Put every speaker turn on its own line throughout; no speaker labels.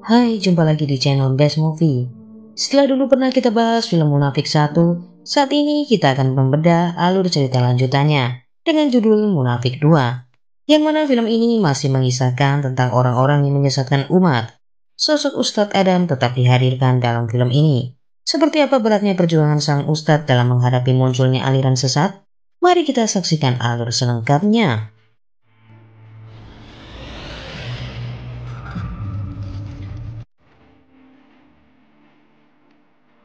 Hai, jumpa lagi di channel Best Movie. Setelah dulu pernah kita bahas film Munafik 1, saat ini kita akan membedah alur cerita lanjutannya dengan judul Munafik 2. Yang mana film ini masih mengisahkan tentang orang-orang yang menyesatkan umat. Sosok Ustadz Adam tetap dihadirkan dalam film ini. Seperti apa beratnya perjuangan sang Ustadz dalam menghadapi munculnya aliran sesat? Mari kita saksikan alur selengkapnya.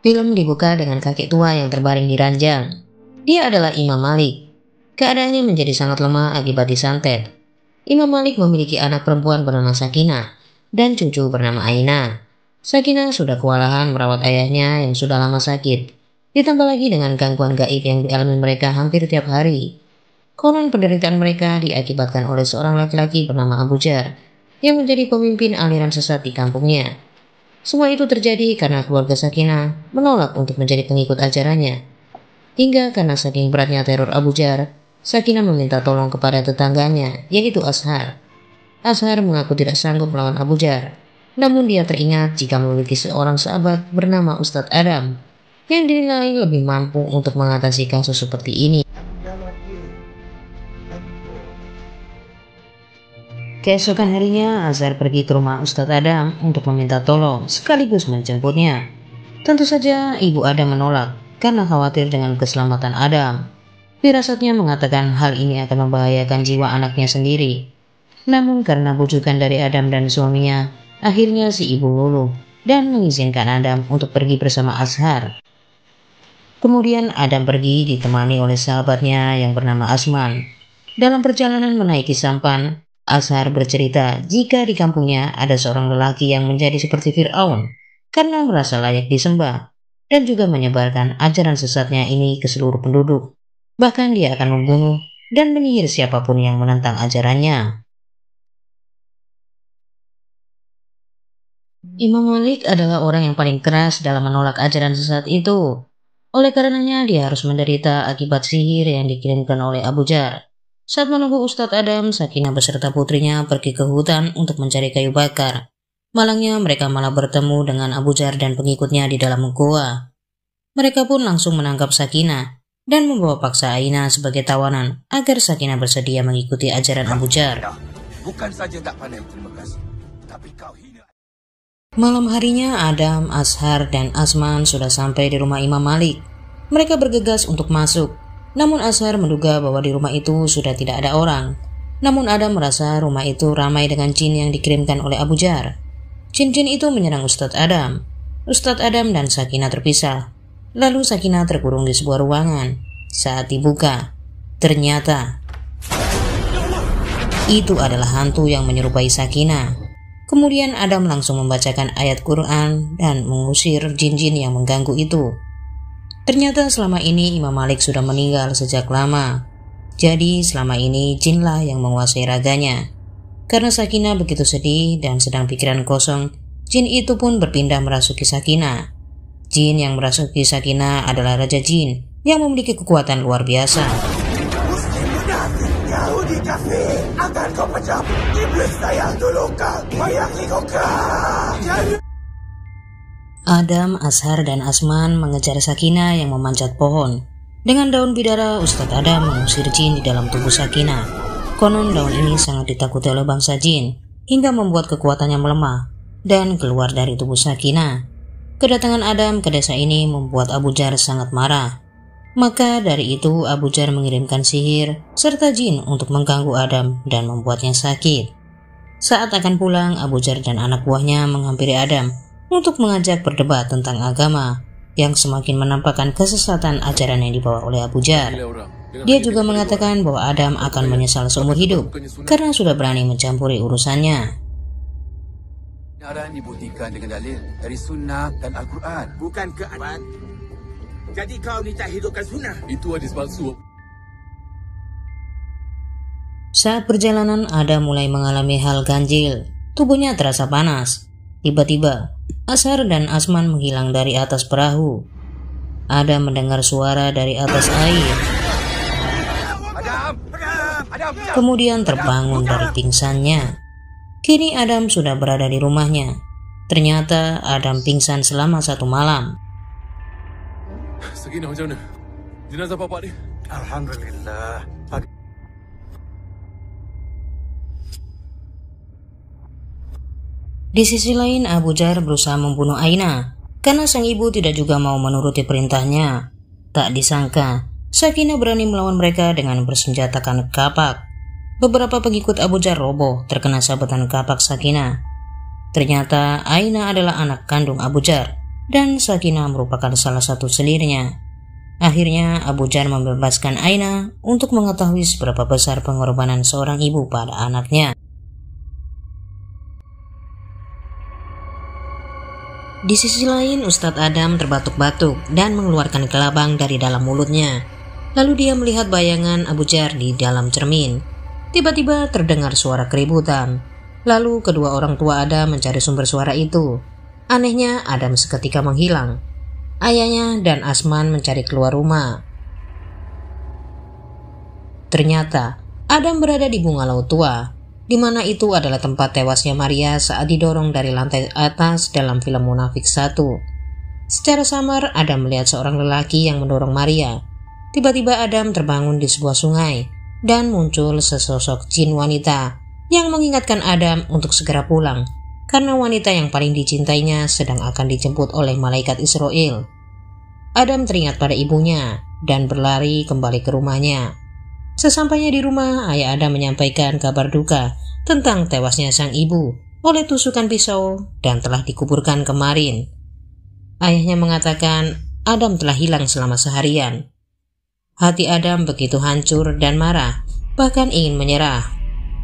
Film dibuka dengan kakek tua yang terbaring di ranjang. Dia adalah Imam Malik. Keadaannya menjadi sangat lemah akibat disantet. Imam Malik memiliki anak perempuan bernama Sakinah dan cucu bernama Aina. Sakinah sudah kewalahan merawat ayahnya yang sudah lama sakit. Ditambah lagi dengan gangguan gaib yang dialami mereka hampir tiap hari. Konon penderitaan mereka diakibatkan oleh seorang laki-laki bernama Abu Jar yang menjadi pemimpin aliran sesat di kampungnya. Semua itu terjadi karena keluarga Sakinah menolak untuk menjadi pengikut ajarannya. Hingga karena saking beratnya teror Abu Jar, Sakinah meminta tolong kepada tetangganya, yaitu Ashar. Ashar mengaku tidak sanggup melawan Abu Jar, namun dia teringat jika memiliki seorang sahabat bernama Ustadz Adam, yang dinilai lebih mampu untuk mengatasi kasus seperti ini. Keesokan harinya, Ashar pergi ke rumah Ustadz Adam untuk meminta tolong sekaligus menjemputnya. Tentu saja Ibu Adam menolak karena khawatir dengan keselamatan Adam. Firasatnya mengatakan hal ini akan membahayakan jiwa anaknya sendiri. Namun karena bujukan dari Adam dan suaminya, akhirnya si ibu luluh dan mengizinkan Adam untuk pergi bersama Ashar. Kemudian Adam pergi ditemani oleh sahabatnya yang bernama Asman. Dalam perjalanan menaiki sampan, Ashar bercerita jika di kampungnya ada seorang lelaki yang menjadi seperti Fir'aun karena merasa layak disembah dan juga menyebarkan ajaran sesatnya ini ke seluruh penduduk. Bahkan dia akan membunuh dan menyihir siapapun yang menentang ajarannya. Imam Malik adalah orang yang paling keras dalam menolak ajaran sesat itu. Oleh karenanya dia harus menderita akibat sihir yang dikirimkan oleh Abu Jar. Saat menunggu Ustadz Adam, Sakinah beserta putrinya pergi ke hutan untuk mencari kayu bakar. Malangnya mereka malah bertemu dengan Abu Jar dan pengikutnya di dalam goa. Mereka pun langsung menangkap Sakinah dan membawa paksa Aina sebagai tawanan agar Sakinah bersedia mengikuti ajaran Abu Jar.
Bukan saja tak pandai terima kasih, tapi kau hina.
Malam harinya Adam, Ashar, dan Asman sudah sampai di rumah Imam Malik. Mereka bergegas untuk masuk. Namun Ashar menduga bahwa di rumah itu sudah tidak ada orang. Namun Adam merasa rumah itu ramai dengan jin yang dikirimkan oleh Abu Jar. Jin-jin itu menyerang Ustadz Adam. Ustadz Adam dan Sakinah terpisah. Lalu Sakinah terkurung di sebuah ruangan. Saat dibuka, ternyata itu adalah hantu yang menyerupai Sakinah. Kemudian Adam langsung membacakan ayat Quran dan mengusir jin-jin yang mengganggu itu. Ternyata selama ini Imam Malik sudah meninggal sejak lama. Jadi selama ini jinlah yang menguasai raganya. Karena Sakinah begitu sedih dan sedang pikiran kosong, jin itu pun berpindah merasuki Sakinah. Jin yang merasuki Sakinah adalah Raja Jin yang memiliki kekuatan luar biasa.
Muslim munafik, Yahudi kafir, akan kau pecah. Iblis sayang dulu kau, bayangkan kau.
Adam, Ashar, dan Asman mengejar Sakinah yang memanjat pohon. Dengan daun bidara, Ustadz Adam mengusir jin di dalam tubuh Sakinah. Konon daun ini sangat ditakuti oleh bangsa jin, hingga membuat kekuatannya melemah dan keluar dari tubuh Sakinah. Kedatangan Adam ke desa ini membuat Abu Jar sangat marah. Maka dari itu Abu Jar mengirimkan sihir serta jin untuk mengganggu Adam dan membuatnya sakit. Saat akan pulang, Abu Jar dan anak buahnya menghampiri Adam untuk mengajak berdebat tentang agama yang semakin menampakkan kesesatan ajaran yang dibawa oleh Abu Jar. Dia juga mengatakan bahwa Adam akan menyesal seumur hidup karena sudah berani mencampuri urusannya.
Kebenaran dibuktikan dengan dalil dari sunnah dan Al-Quran. Bukan ke Al-Quran. Jadi kau ni tak hidupkan sunnah. Itu hadis palsu.
Saat perjalanan Adam mulai mengalami hal ganjil. Tubuhnya terasa panas. Tiba-tiba Ashar dan Asman menghilang dari atas perahu. Adam mendengar suara dari atas air. Kemudian terbangun dari pingsannya. Kini Adam sudah berada di rumahnya. Ternyata Adam pingsan selama 1 malam.
Sakinah macam mana? Jenazah bapak dia? Alhamdulillah.
Di sisi lain, Abu Jar berusaha membunuh Aina karena sang ibu tidak juga mau menuruti perintahnya. Tak disangka, Sakinah berani melawan mereka dengan bersenjatakan kapak. Beberapa pengikut Abu Jar roboh terkena sabetan kapak Sakinah. Ternyata Aina adalah anak kandung Abu Jar dan Sakinah merupakan salah satu selirnya. Akhirnya Abu Jar membebaskan Aina untuk mengetahui seberapa besar pengorbanan seorang ibu pada anaknya. Di sisi lain, Ustadz Adam terbatuk-batuk dan mengeluarkan kelabang dari dalam mulutnya. Lalu dia melihat bayangan Abu Jar di dalam cermin. Tiba-tiba terdengar suara keributan. Lalu kedua orang tua Adam mencari sumber suara itu. Anehnya, Adam seketika menghilang. Ayahnya dan Asman mencari keluar rumah. Ternyata Adam berada di bungalow tua, di mana itu adalah tempat tewasnya Maria saat didorong dari lantai atas dalam film Munafik 1. Secara samar, Adam melihat seorang lelaki yang mendorong Maria. Tiba-tiba Adam terbangun di sebuah sungai, dan muncul sesosok jin wanita yang mengingatkan Adam untuk segera pulang, karena wanita yang paling dicintainya sedang akan dijemput oleh malaikat Israel. Adam teringat pada ibunya, dan berlari kembali ke rumahnya. Sesampainya di rumah, ayah Adam menyampaikan kabar duka tentang tewasnya sang ibu oleh tusukan pisau dan telah dikuburkan kemarin. Ayahnya mengatakan Adam telah hilang selama seharian. Hati Adam begitu hancur dan marah, bahkan ingin menyerah.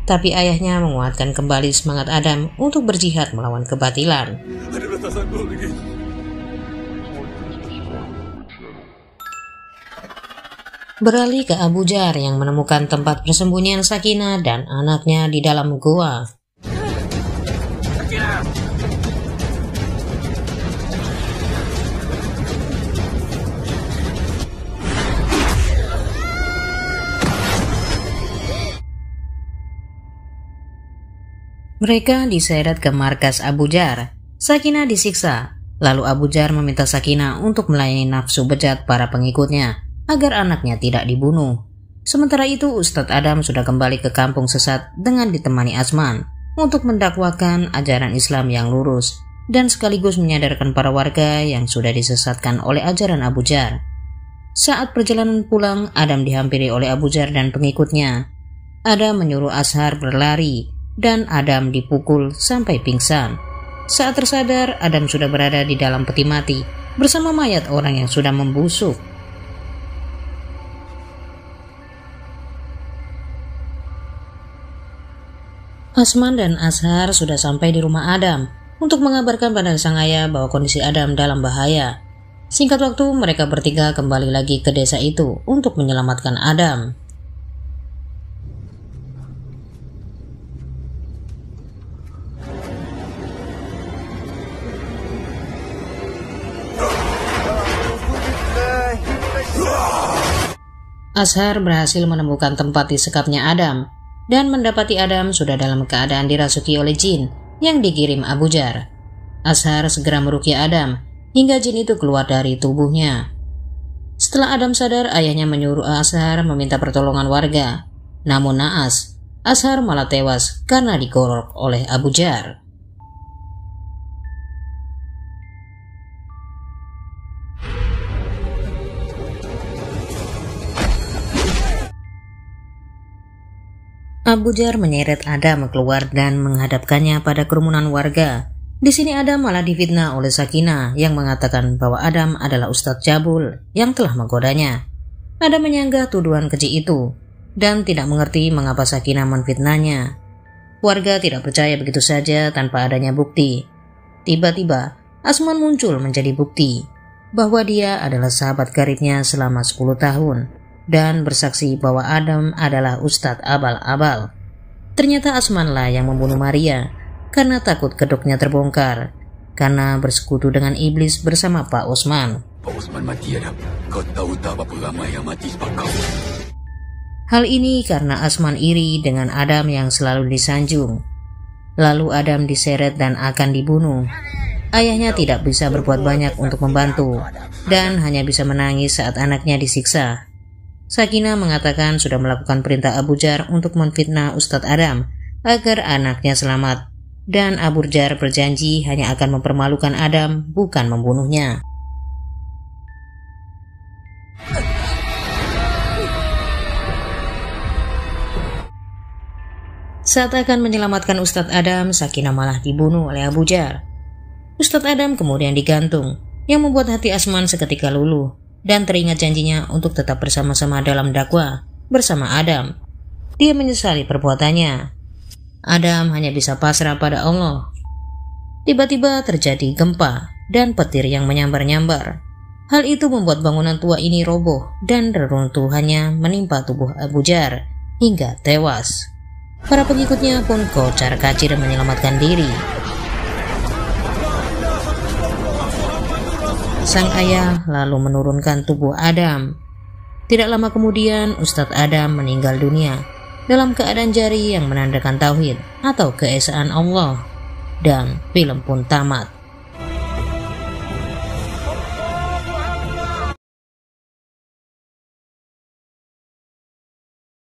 Tapi ayahnya menguatkan kembali semangat Adam untuk berjihad melawan kebatilan.
Ada batasan dulu lagi.
Beralih ke Abu Jar yang menemukan tempat persembunyian Sakinah dan anaknya di dalam gua. Mereka diseret ke markas Abu Jar. Sakinah disiksa, lalu Abu Jar meminta Sakinah untuk melayani nafsu bejat para pengikutnya agar anaknya tidak dibunuh. Sementara itu, Ustadz Adam sudah kembali ke kampung sesat dengan ditemani Asman untuk mendakwakan ajaran Islam yang lurus dan sekaligus menyadarkan para warga yang sudah disesatkan oleh ajaran Abu Jar. Saat perjalanan pulang, Adam dihampiri oleh Abu Jar dan pengikutnya. Adam menyuruh Ashar berlari dan Adam dipukul sampai pingsan. Saat tersadar, Adam sudah berada di dalam peti mati bersama mayat orang yang sudah membusuk. Asman dan Ashar sudah sampai di rumah Adam untuk mengabarkan pada sang ayah bahwa kondisi Adam dalam bahaya. Singkat waktu, mereka bertiga kembali lagi ke desa itu untuk menyelamatkan Adam. Ashar berhasil menemukan tempat disekapnya Adam dan mendapati Adam sudah dalam keadaan dirasuki oleh jin yang dikirim Abu Jar. Ashar segera meruqyah Adam hingga jin itu keluar dari tubuhnya. Setelah Adam sadar, ayahnya menyuruh Ashar meminta pertolongan warga. Namun naas, Ashar malah tewas karena digorok oleh Abu Jar. Abu Jar menyeret Adam keluar dan menghadapkannya pada kerumunan warga. Di sini Adam malah difitnah oleh Sakinah yang mengatakan bahwa Adam adalah Ustadz Jabul yang telah menggodanya. Adam menyanggah tuduhan keji itu dan tidak mengerti mengapa Sakinah menfitnahnya. Warga tidak percaya begitu saja tanpa adanya bukti. Tiba-tiba Asman muncul menjadi bukti bahwa dia adalah sahabat karibnya selama 10 tahun. Dan bersaksi bahwa Adam adalah Ustadz Abal-Abal. Ternyata Asmanlah yang membunuh Maria karena takut kedoknya terbongkar, karena bersekutu dengan iblis bersama Pak Osman.
Pak Osman mati, Adam. Kau tahu tak berapa ramai yang mati sebab kau?
Hal ini karena Asman iri dengan Adam yang selalu disanjung. Lalu Adam diseret dan akan dibunuh. Ayahnya tidak bisa berbuat banyak untuk membantu dan hanya bisa menangis saat anaknya disiksa. Sakinah mengatakan sudah melakukan perintah Abu Jar untuk menfitnah Ustadz Adam agar anaknya selamat, dan Abu Jar berjanji hanya akan mempermalukan Adam, bukan membunuhnya. Saat akan menyelamatkan Ustadz Adam, Sakinah malah dibunuh oleh Abu Jar. Ustadz Adam kemudian digantung, yang membuat hati Asman seketika luluh dan teringat janjinya untuk tetap bersama-sama dalam dakwah bersama Adam. Dia menyesali perbuatannya. Adam hanya bisa pasrah pada Allah. Tiba-tiba terjadi gempa dan petir yang menyambar-nyambar. Hal itu membuat bangunan tua ini roboh dan reruntuhannya menimpa tubuh Abu Jar hingga tewas. Para pengikutnya pun kocar-kacir menyelamatkan diri. Sang ayah lalu menurunkan tubuh Adam. Tidak lama kemudian Ustadz Adam meninggal dunia dalam keadaan jari yang menandakan tauhid atau keesaan Allah, dan film pun tamat.